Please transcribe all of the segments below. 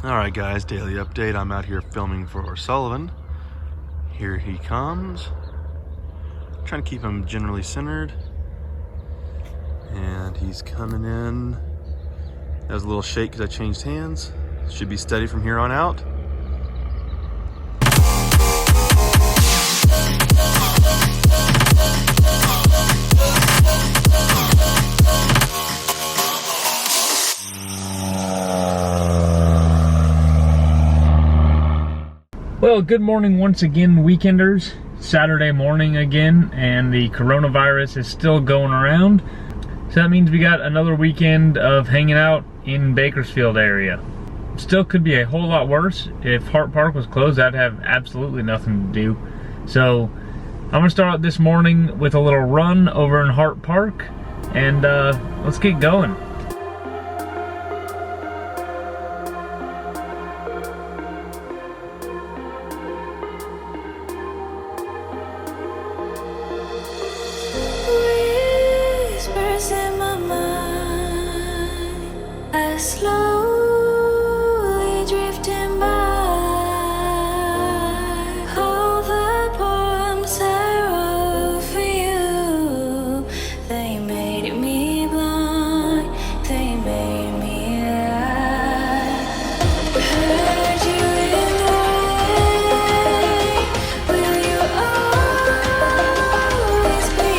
Alright guys, daily update. I'm out here filming for Sullivan. Here he comes. Trying to keep him generally centered. And he's coming in. That was a little shake because I changed hands. Should be steady from here on out. Well, good morning once again, weekenders. Saturday morning again, and the coronavirus is still going around. So that means we got another weekend of hanging out in Bakersfield area. Still could be a whole lot worse. If Hart Park was closed, I'd have absolutely nothing to do. So I'm gonna start out this morning with a little run over in Hart Park, and let's get going. In my mind, I slowly drifting by. All the poems I wrote for you, they made me blind, they made me lie. Heard you in the rain, will you always be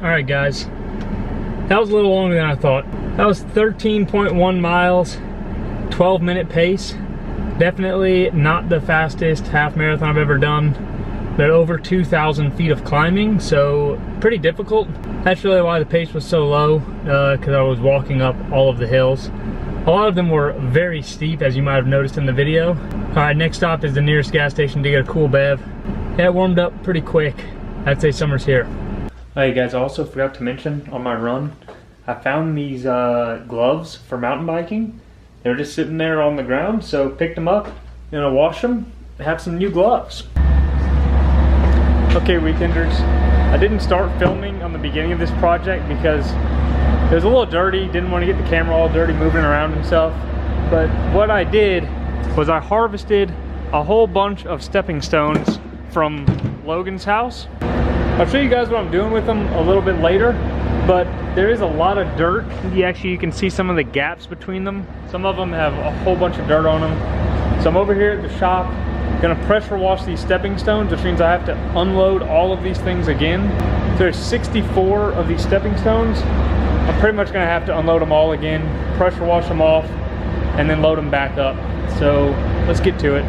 Alright guys, that was a little longer than I thought. That was 13.1 miles, 12-minute pace. Definitely not the fastest half marathon I've ever done, but over 2,000 feet of climbing, so pretty difficult. That's really why the pace was so low, because I was walking up all of the hills. A lot of them were very steep, as you might have noticed in the video. Alright, next stop is the nearest gas station to get a cool bev. Yeah, it warmed up pretty quick. I'd say summer's here. Hey guys, I also forgot to mention on my run, I found these gloves for mountain biking. They were just sitting there on the ground, so picked them up, gonna wash them, have some new gloves. Okay weekenders, I didn't start filming on the beginning of this project because it was a little dirty, didn't want to get the camera all dirty moving around and stuff. But what I did was I harvested a whole bunch of stepping stones from Logan's house. I'll show you guys what I'm doing with them a little bit later, but there is a lot of dirt. You can see some of the gaps between them. Some of them have a whole bunch of dirt on them. So I'm over here at the shop, gonna pressure wash these stepping stones, which means I have to unload all of these things again. So there's 64 of these stepping stones. I'm pretty much gonna have to unload them all again, pressure wash them off, and then load them back up. So let's get to it.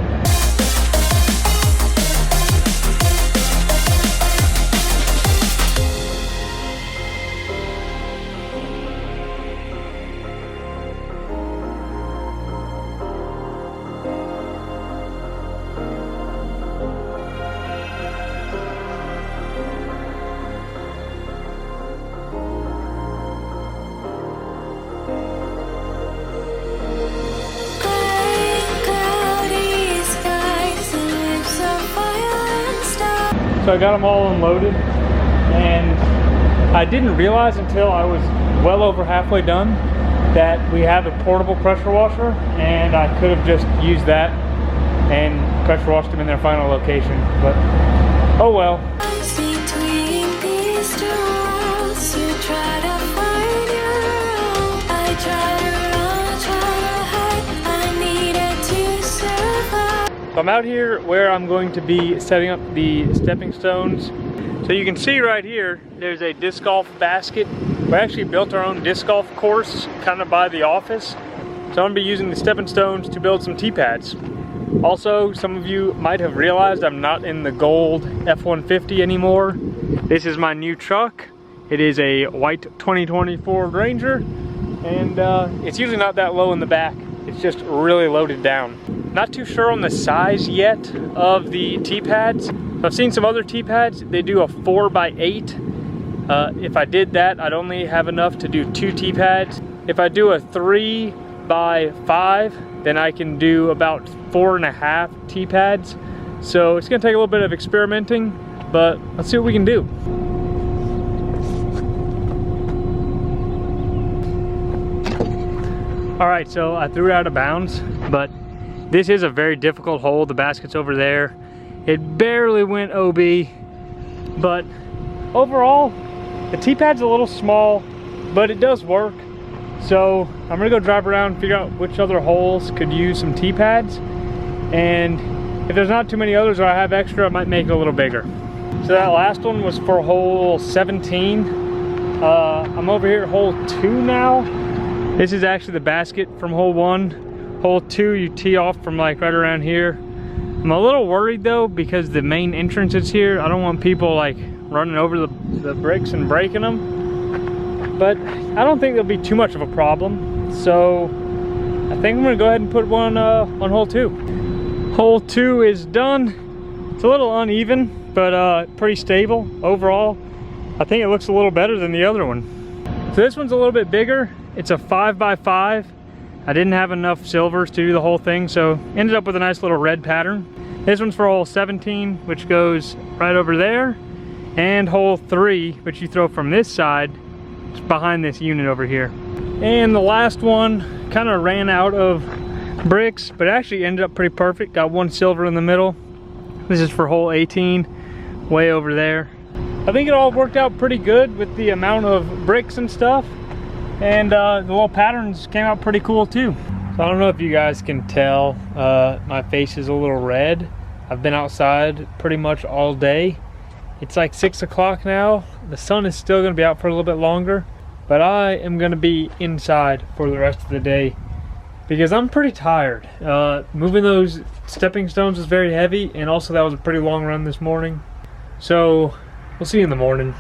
So I got them all unloaded, and I didn't realize until I was well over halfway done that we have a portable pressure washer, and I could have just used that and pressure washed them in their final location, but oh well. Between these two worlds, to try to find your own. I try to run, try to hide. I needed to survive. So I'm out here where I'm going to be setting up the stepping stones. So you can see right here, there's a disc golf basket. We actually built our own disc golf course kind of by the office. So I'm gonna be using the stepping stones to build some tee pads. Also, some of you might have realized I'm not in the gold F-150 anymore. This is my new truck. It is a white 2020 Ford Ranger, and it's usually not that low in the back. It's just really loaded down. Not too sure on the size yet of the tee pads. I've seen some other tee pads. They do a 4x8. If I did that, I'd only have enough to do 2 tee pads. If I do a 3x5, then I can do about 4.5 tee pads. So it's gonna take a little bit of experimenting, but let's see what we can do. All right, so I threw it out of bounds, but this is a very difficult hole. The basket's over there. It barely went OB, but overall, the tee pad's a little small, but it does work. So I'm gonna go drive around and figure out which other holes could use some tee pads. And if there's not too many others or I have extra, I might make it a little bigger. So that last one was for hole 17. I'm over here at hole 2 now. This is actually the basket from hole 1. Hole 2, you tee off from like right around here. I'm a little worried though, because the main entrance is here. I don't want people like running over the bricks and breaking them. But I don't think there'll be too much of a problem. So I think I'm gonna go ahead and put one on hole 2. Hole 2 is done. It's a little uneven, but pretty stable overall. I think it looks a little better than the other one. So this one's a little bit bigger. It's a 5x5. I didn't have enough silvers to do the whole thing, so ended up with a nice little red pattern. This one's for hole 17, which goes right over there, and hole 3, which you throw from this side, behind this unit over here. And the last one kind of ran out of bricks, but actually ended up pretty perfect. Got 1 silver in the middle. This is for hole 18, way over there. I think it all worked out pretty good with the amount of bricks and stuff. And the little patterns came out pretty cool too. So I don't know if you guys can tell, my face is a little red. I've been outside pretty much all day. It's like 6 o'clock now. The sun is still gonna be out for a little bit longer, but I am gonna be inside for the rest of the day because I'm pretty tired. Moving those stepping stones was very heavy, and also that was a pretty long run this morning. So we'll see you in the morning.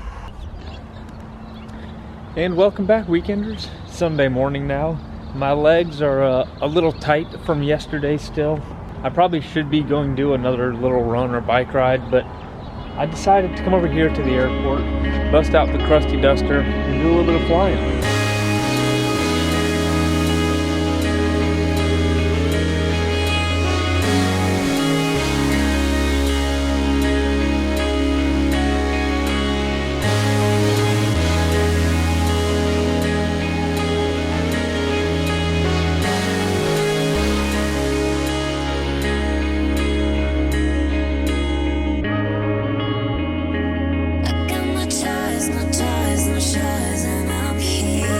And welcome back, weekenders. Sunday morning now. My legs are a little tight from yesterday still. I probably should be going to do another little run or bike ride, but I decided to come over here to the airport, bust out the crusty duster, and do a little bit of flying. I got no ties, no ties, no shies, and I'm here.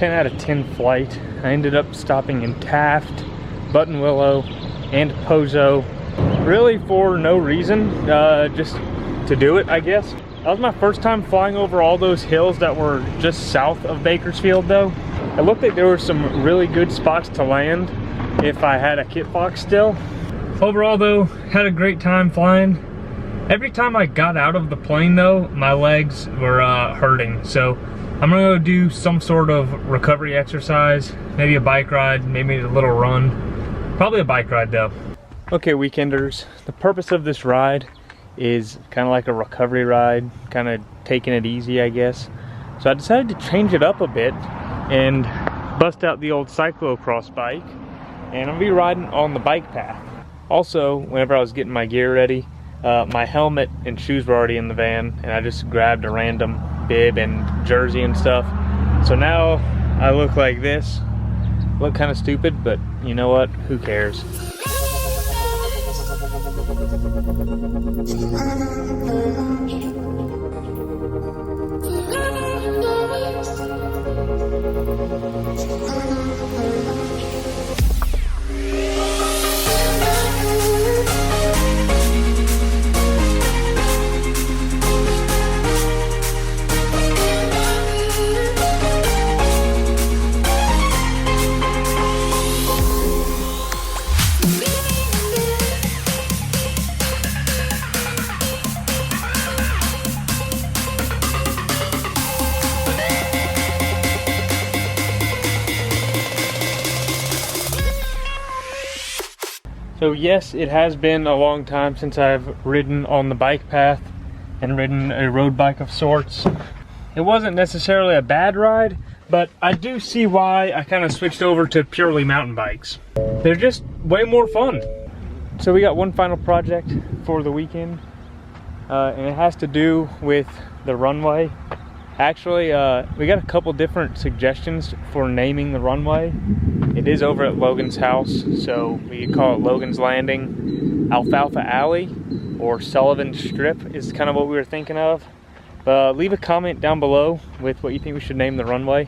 10 out of 10 flight. I ended up stopping in Taft, Buttonwillow, and Pozo, really for no reason, just to do it, I guess. That was my first time flying over all those hills that were just south of Bakersfield though. It looked like there were some really good spots to land if I had a Kitfox still. Overall though, had a great time flying. Every time I got out of the plane though, my legs were hurting. So I'm gonna go do some sort of recovery exercise, maybe a bike ride, maybe a little run. Probably a bike ride though. Okay, weekenders, the purpose of this ride is kind of like a recovery ride, kind of taking it easy, I guess. So I decided to change it up a bit and bust out the old cyclocross bike, and I'm gonna be riding on the bike path. Also, whenever I was getting my gear ready, my helmet and shoes were already in the van, and I just grabbed a random bib and jersey and stuff. So now I look like this. Look kind of stupid, but you know what? Who cares? So yes, it has been a long time since I've ridden on the bike path and ridden a road bike of sorts. It wasn't necessarily a bad ride, but I do see why I kind of switched over to purely mountain bikes. They're just way more fun. So we got one final project for the weekend, and it has to do with the runway. Actually, we got a couple different suggestions for naming the runway. It is over at Logan's house, so we could call it Logan's Landing, Alfalfa Alley, or Sullivan Strip is kind of what we were thinking of. Leave a comment down below with what you think we should name the runway.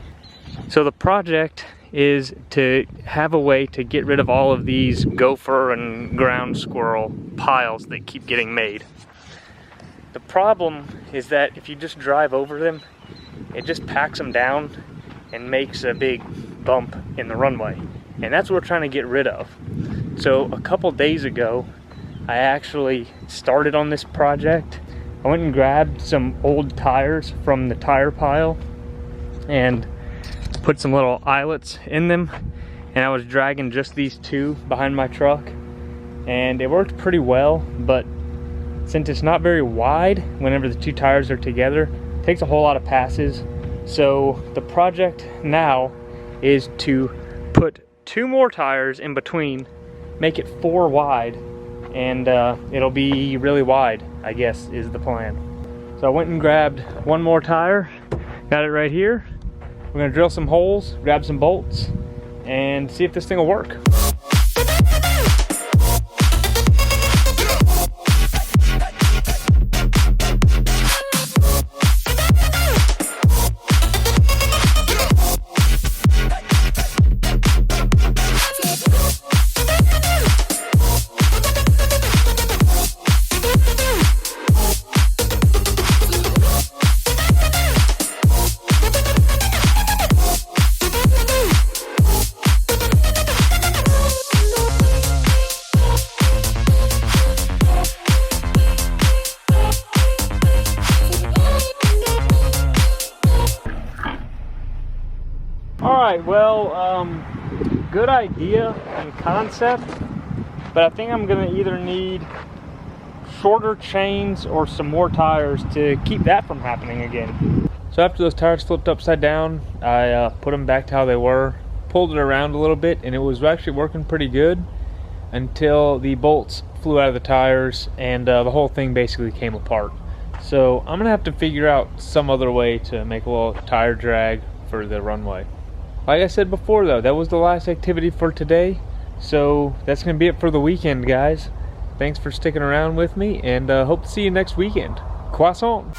So the project is to have a way to get rid of all of these gopher and ground squirrel piles that keep getting made. The problem is that if you just drive over them, it just packs them down and makes a big bump in the runway, and that's what we're trying to get rid of. So a couple days ago, I actually started on this project. I went and grabbed some old tires from the tire pile and put some little eyelets in them, and I was dragging just these two behind my truck, and it worked pretty well. But since it's not very wide whenever the two tires are together, it takes a whole lot of passes. So the project now is to put two more tires in between, make it 4 wide, and it'll be really wide, I guess, is the plan. So I went and grabbed one more tire, got it right here. We're gonna drill some holes, grab some bolts, and see if this thing will work. Alright, well, good idea and concept, but I think I'm gonna either need shorter chains or some more tires to keep that from happening again. So after those tires flipped upside down, I put them back to how they were, pulled it around a little bit, and it was actually working pretty good until the bolts flew out of the tires and the whole thing basically came apart. So I'm gonna have to figure out some other way to make a little tire drag for the runway. Like I said before though, that was the last activity for today. So that's gonna be it for the weekend, guys. Thanks for sticking around with me, and hope to see you next weekend. Croissant!